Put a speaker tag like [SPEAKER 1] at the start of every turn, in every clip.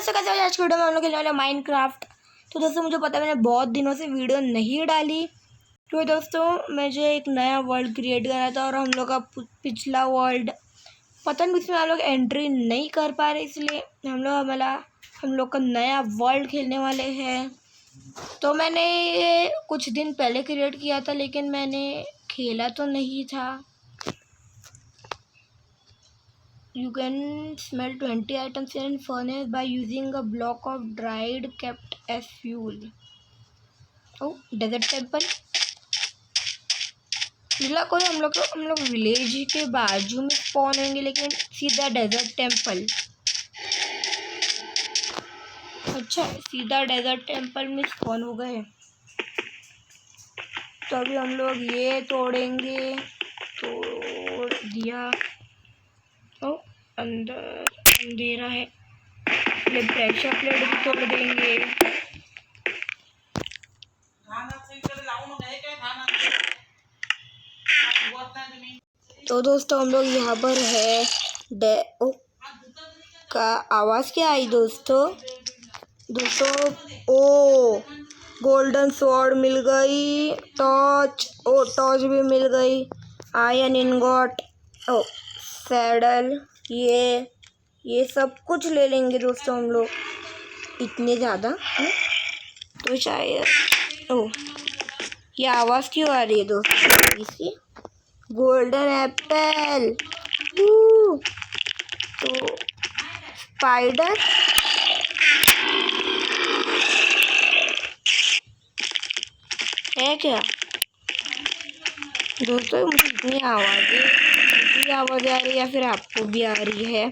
[SPEAKER 1] दोस्तों कैसे हो? आज की वीडियो में हम लोग खेलने वाले माइनक्राफ्ट। तो दोस्तों मुझे पता है मैंने बहुत दिनों से वीडियो नहीं डाली, क्योंकि दोस्तों मुझे एक नया वर्ल्ड क्रिएट करना था और हम लोग का पिछला वर्ल्ड पता नहीं उसमें हम लोग एंट्री नहीं कर पा रहे, इसलिए हम लोग का नया वर्ल्ड खेलने वाले हैं। तो मैंने ये कुछ दिन पहले क्रिएट किया था, लेकिन मैंने खेला तो नहीं था। You can smell 20 items in furnace by using a block of dried kept as fuel. Oh, desert temple. कोई हम लोग विलेज के बाजू में स्पॉन होंगे, लेकिन सीधा डेजर्ट टेम्पल। अच्छा, सीधा डेजर्ट टेम्पल में स्पॉन हो गए। तो अभी हम लोग ये तोड़ेंगे। तोड़ दिया। ओ, अंदर अंधेरा है। प्रेशर प्लेट भी तोड़ देंगे। तो दोस्तों हम लोग यहाँ पर है का आवाज़ क्या आई दोस्तों? ओ गोल्डन स्वॉर्ड मिल गई। टॉर्च भी मिल गई। आयरन इनगॉट, ओ सैडल, ये सब कुछ ले लेंगे दोस्तों हम लोग। इतने ज़्यादा तो शायद ये आवाज़ क्यों आ रही है दोस्तों? इसकी गोल्डन एप्पल। तो स्पाइडर है क्या दोस्तों? मुझे इतनी आवाज़ आ रही है, या फिर आपको भी आ रही है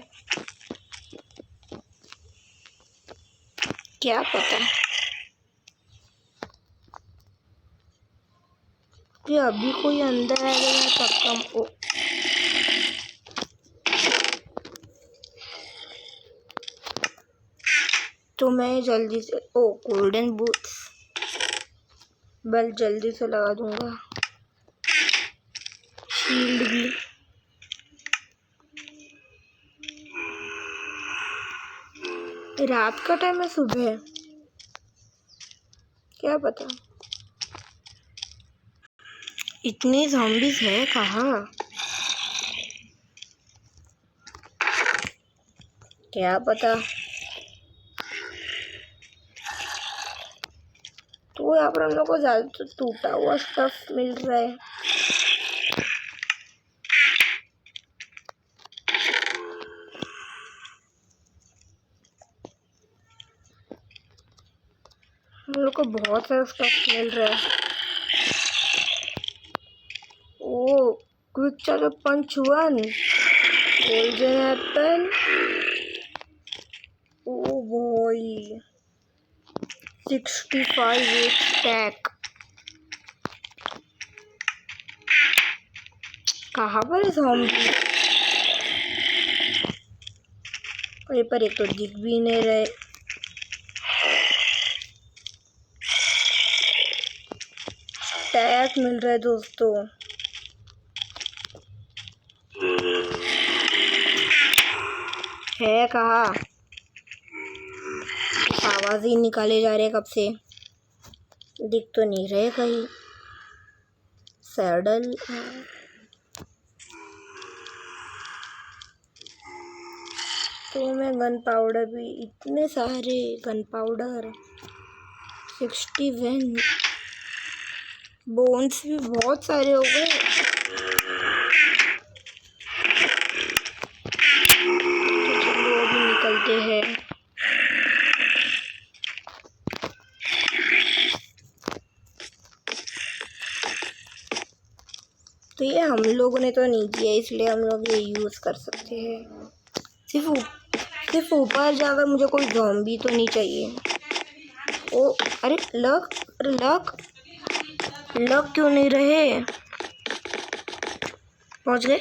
[SPEAKER 1] क्या पता कि अभी कोई अंदर आ गया तब कम। तो मैं जल्दी से गोल्डन बूट्स जल्दी से लगा दूंगा। शील्ड भी। रात का टाइम है सुबह है क्या पता। इतने ज़ॉम्बीज़ है कहाँ? क्या पता। तो यहाँ पर हम लोग को ज़्यादा टूटा हुआ स्टफ मिल रहा है। हम लोग को बहुत सारा स्टफ मिल रहा है। ओ क्विक चार्जर पंच 1 golden Apple. Oh boy 65 stack. कहाँ पर है ज़ॉम्बी? कहीं पर एक तो दिख भी नहीं रहे। स्टैक मिल रहा है दोस्तों। है कहाँ? आवाज़ ही निकाले जा रहे कब से। दिख तो नहीं रहे कहीं। सैडल तो मैं गन पाउडर भी, इतने सारे गन पाउडर 61 बोन्स भी बहुत सारे हो गए। तो चलो अभी निकलते हैं। तो ये हम लोगों ने तो नहीं किया, इसलिए हम लोग ये यूज़ कर सकते हैं। सिर्फ ऊपर जाकर मुझे कोई ज़ॉम्बी तो नहीं चाहिए। अरे लक क्यों नहीं रहे? पहुंच गए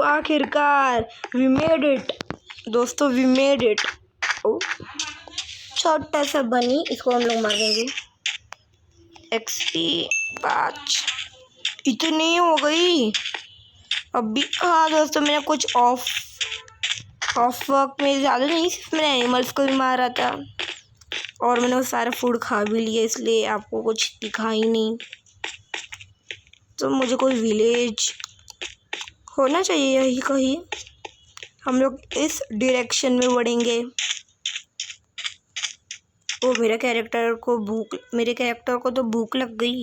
[SPEAKER 1] आखिरकार। वी मेड इट दोस्तों, वी मेड इट। छोटा सा बनी, इसको हम लोग मारेंगे। XP 5 इतनी हो गई। अभी हाँ दोस्तों, मैंने कुछ ऑफ वर्क में ज़्यादा नहीं, सिर्फ मैंने एनिमल्स को भी मारा था और मैंने वो सारा फूड खा भी लिया, इसलिए आपको कुछ दिखा ही नहीं। तो मुझे कोई विलेज होना चाहिए यही कहीं, हम लोग इस डायरेक्शन में बढ़ेंगे। ओ मेरे कैरेक्टर को तो भूख लग गई।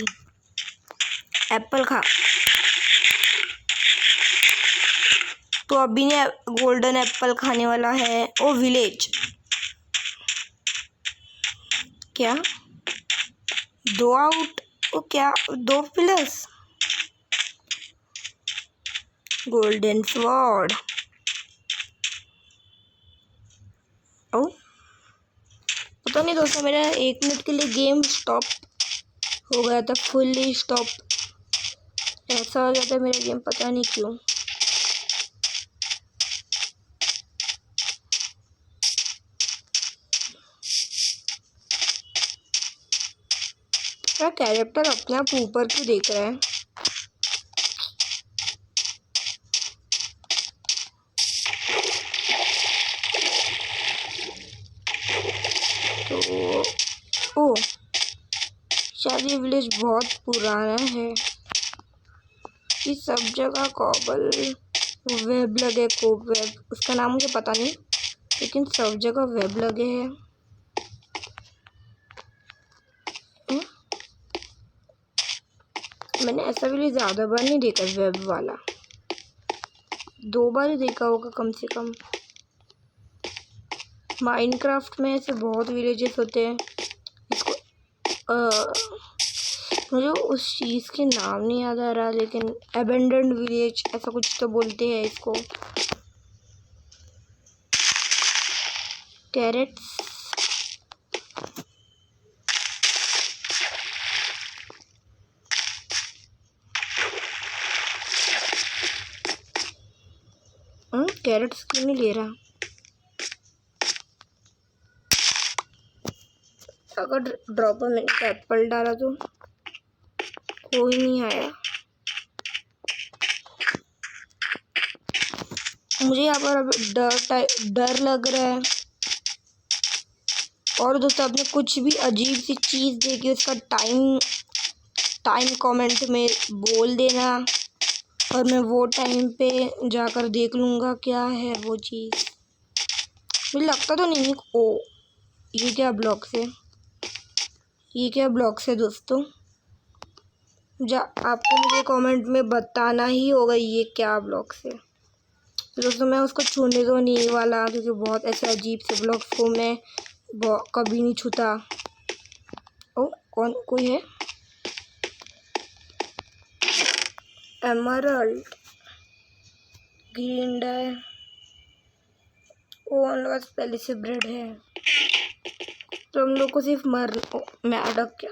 [SPEAKER 1] एप्पल खा। तो अभी ने गोल्डन एप्पल खाने वाला है। ओ विलेज, क्या 2 आउट? ओ क्या 2 प्लस? Golden sword. ओ पता नहीं दोस्तों, मेरा 1 मिनट के लिए गेम स्टॉप हो गया था, फुल्ली स्टॉप ऐसा हो गया था मेरा गेम, पता नहीं क्यों। मेरा कैरेक्टर अपने आप ऊपर क्यों देख रहा है? तो ओ शायद ये विलेज बहुत पुराना है, इस सब जगह कॉबल वेब लगे, कोब वेब उसका नाम मुझे पता नहीं, लेकिन सब जगह वेब लगे हैं। मैंने ऐसा विलेज ज़्यादा बार नहीं देखा, वेब वाला 2 बार ही देखा होगा कम से कम। माइनक्राफ्ट में ऐसे बहुत विलेजेस होते हैं। इसको मुझे उस चीज़ के नाम नहीं याद आ रहा, लेकिन अबेंडन्ड विलेज ऐसा कुछ तो बोलते हैं इसको। कैरेट्स, कैरेट्स क्यों नहीं ले रहा? अगर ड्रॉपर में एप्पल डाला तो कोई नहीं आया। मुझे यहाँ पर अब डर लग रहा है। और दोस्तों, आपने कुछ भी अजीब सी चीज़ देखी उसका टाइम कमेंट में बोल देना, और मैं वो टाइम पे जाकर देख लूँगा क्या है वो चीज़। मुझे लगता तो नहीं। ओ ये क्या ब्लॉक से दोस्तों, आपको मुझे कमेंट में बताना ही होगा ये क्या ब्लॉक से। दोस्तों मैं उसको छूने तो नहीं वाला, क्योंकि बहुत ऐसे अजीब से ब्लॉक्स को मैं कभी नहीं छूता। ओ कोई है? एमरल्ड, ग्रीन डाई, वो हम लोग पहले से ब्रेड है, तो हम लोग को सिर्फ मैं अटक गया।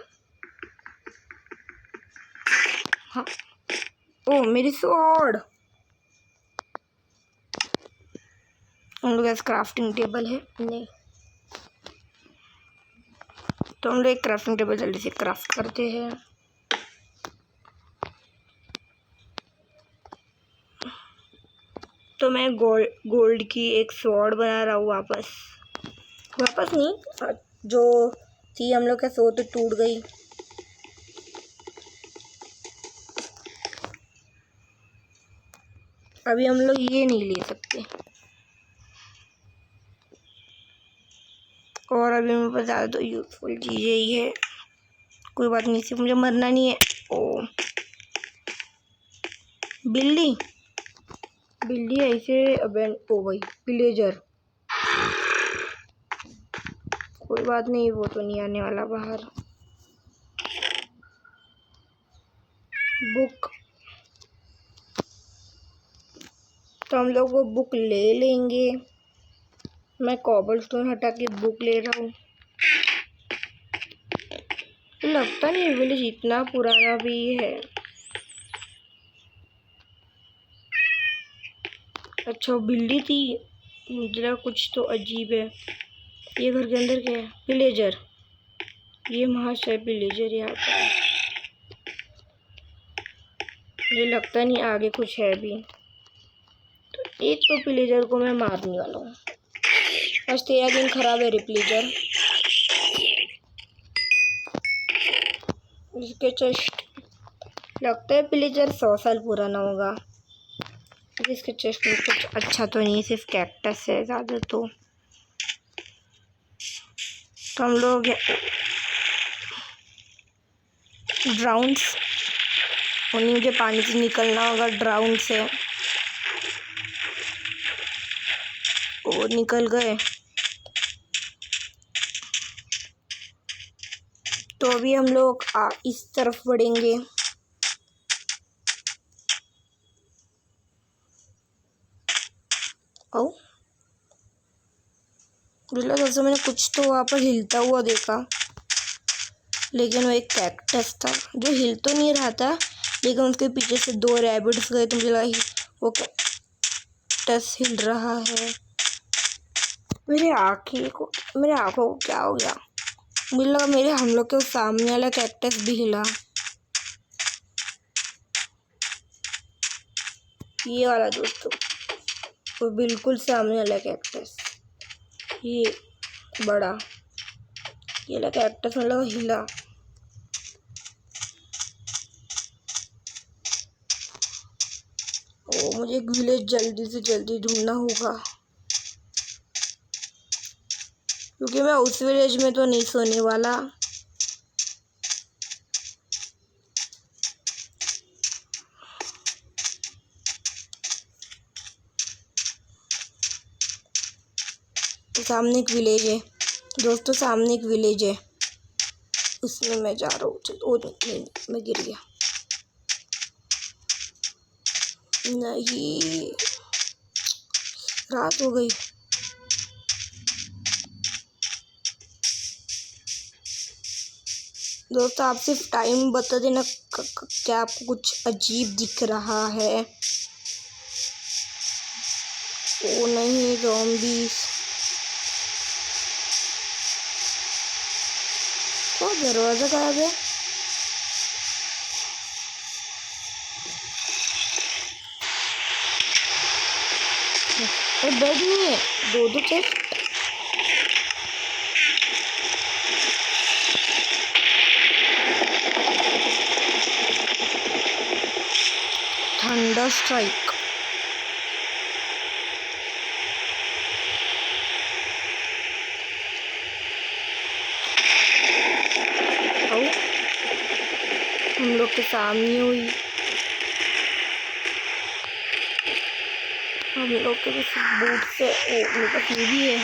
[SPEAKER 1] हाँ ओ मेरी स्वॉर्ड। हम लोग ऐसा क्राफ्टिंग टेबल है नहीं, तो हम लोग एक क्राफ्टिंग टेबल जल्दी से क्राफ्ट करते हैं। तो मैं गोल्ड की एक स्वॉर्ड बना रहा हूँ। वापस नहीं, जो थी हम लोग का सो तो टूट गई। अभी हम लोग ये नहीं ले सकते, और अभी मेरे पास ज़्यादा तो यूज़फुल चीज़ें ही है। कोई बात नहीं, सिर्फ मुझे मरना नहीं है। ओ बिल्ली ऐसे ओ भाई विलेजर, कोई बात नहीं, वो तो नहीं आने वाला बाहर। बुक, तो हम लोग वो बुक ले लेंगे। मैं कॉबलस्टोन हटा के बुक ले रहा हूँ। तो लगता नहीं विलेज इतना पुराना भी है। अच्छा बिल्ली थी, मुझे कुछ तो अजीब है। ये घर के अंदर क्या है? विलेजर, ये महाशय विलेजर यहाँ पर। मुझे लगता नहीं आगे कुछ है भी। एक तो पिलेजर को मैं मारने वाला हूँ। बस 13 दिन खराब है रिप्लेजर। इसके चेस्ट लगता है पिलेजर 100 साल पुराना होगा। इसके चेस्ट में कुछ अच्छा तो नहीं, सिर्फ कैक्टस है ज़्यादा। तो हम लोग ड्राउन्स, उन्हीं मुझे पानी से निकलना होगा ड्राउन से। वो निकल गए। तो अभी हम लोग इस तरफ बढ़ेंगे। ओ दोस्तों, मैंने कुछ तो वहाँ पर हिलता हुआ देखा, लेकिन वो एक कैक्टस था जो हिल तो नहीं रहा था, लेकिन उसके पीछे से 2 रैबिट्स गए तो मुझे लगा वो कैक्टस हिल रहा है। मेरी आँखों को क्या हो गया? मुझे लगा मेरे हम लोग के सामने वाला कैक्टस भी हिला। ये वाला दोस्तों, वो बिल्कुल सामने वाला कैक्टस, ये बड़ा, ये वाला कैक्टस मतलब हिला। ओ मुझे एक विलेज जल्दी से जल्दी ढूंढना होगा, क्योंकि मैं उस विलेज में तो नहीं सोने वाला। सामने एक विलेज है दोस्तों, सामने एक विलेज है, उसमें मैं जा रहा हूँ। ओ नहीं, मैं गिर गया। नहीं, रात हो गई। दोस्तों आप सिर्फ टाइम बता देना क्या आपको कुछ अजीब दिख रहा है। ओ नहीं, ज़ॉम्बीज़। तो दरवाज़ा खराब है। बेड नहीं है, 2 चेस्ट। Thunder strike. हम लोग के सामने हुई, हम लोग के बूट से। ओ मेरे पास ये भी है।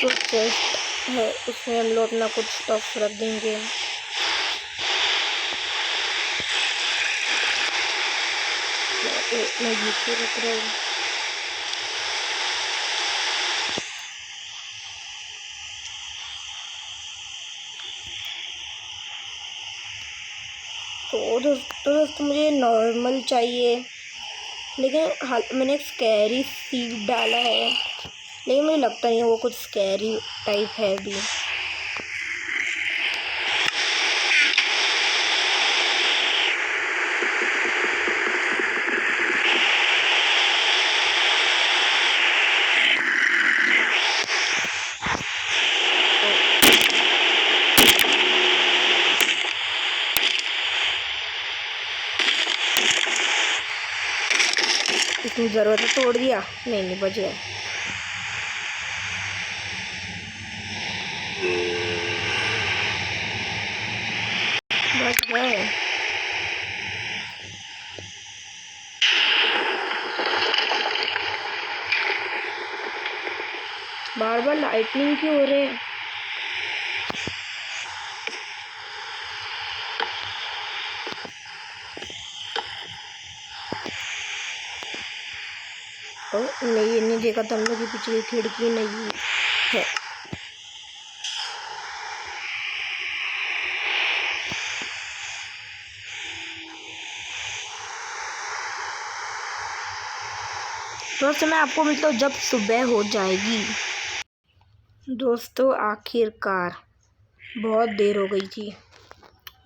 [SPEAKER 1] तो चेस्ट है, उसमें हम लोग अपना कुछ स्टफ रख देंगे। मैं नीचे रख रहा हूँ। तो दोस्तों मुझे नॉर्मल चाहिए, लेकिन मैंने एक स्कैरी सीड डाला है, लेकिन मुझे लगता नहीं है वो कुछ स्कैरी टाइप है भी। इसमें ज़रूरत है, तोड़ दिया। नहीं बच गया। बच गए। बार बार लाइटनिंग क्यों हो रहे हैं? नहीं, ये नहीं देखा था हम लोग की पिछली खिड़की नहीं है। दोस्तों मैं आपको मिलता हूँ जब सुबह हो जाएगी। दोस्तों आखिरकार बहुत देर हो गई थी,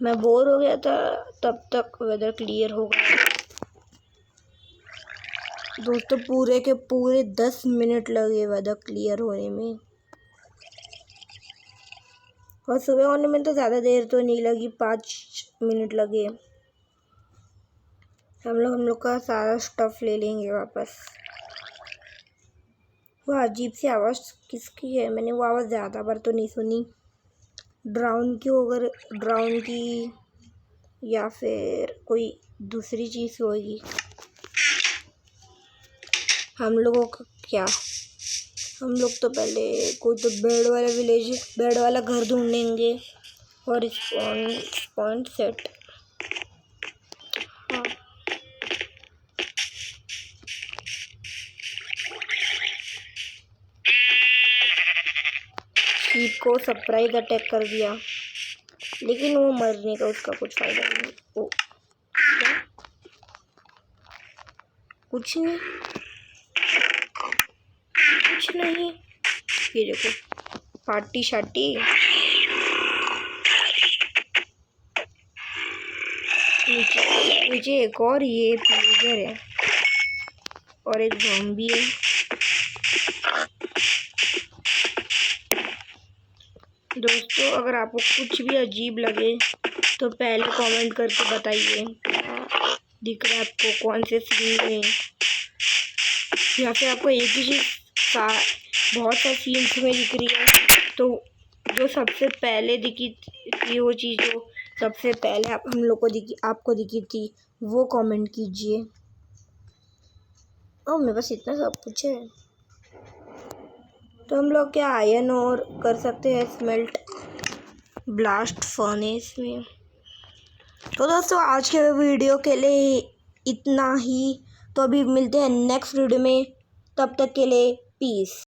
[SPEAKER 1] मैं बोर हो गया था, तब तक वेदर क्लियर हो गया। दोस्तों पूरे के पूरे 10 मिनट लगे वेदर क्लियर होने में, और सुबह होने में तो ज़्यादा देर तो नहीं लगी, 5 मिनट लगे। हम लोग का सारा स्टफ़ ले लेंगे वापस। वो अजीब सी आवाज़ किसकी है? मैंने वो आवाज़ ज़्यादा बार तो नहीं सुनी। ड्रोन की, अगर ड्रोन की या फिर कोई दूसरी चीज़ होगी। हम लोगों का क्या, हम लोग तो पहले कोई तो बेड वाला घर ढूंढेंगे और स्पॉन सेट। हाँ, शीप को सरप्राइज अटैक कर दिया, लेकिन वो मरने का उसका कुछ फायदा नहीं। ओ क्या? कुछ नहीं, कुछ नहीं। ये देखो पार्टी शार्टी। नीचे एक और ये पिलेजर है और एक ज़ॉम्बी है। दोस्तों अगर आपको कुछ भी अजीब लगे तो पहले कमेंट करके बताइए, दिख रहा है आपको कौन से सीन में, या फिर आपको एक ही चीज़ बहुत सारे सीन्स में दिख रही है, तो जो सबसे पहले दिखी थी वो चीज़ जो सबसे पहले हम लोग को आपको दिखी थी वो कमेंट कीजिए। और मेरे पास इतना सब कुछ है, तो हम लोग क्या आयरन और कर सकते हैं स्मेल्ट ब्लास्ट फर्नेस में। तो दोस्तों आज के वीडियो के लिए इतना ही, तो अभी मिलते हैं नेक्स्ट वीडियो में, तब तक के लिए पीस।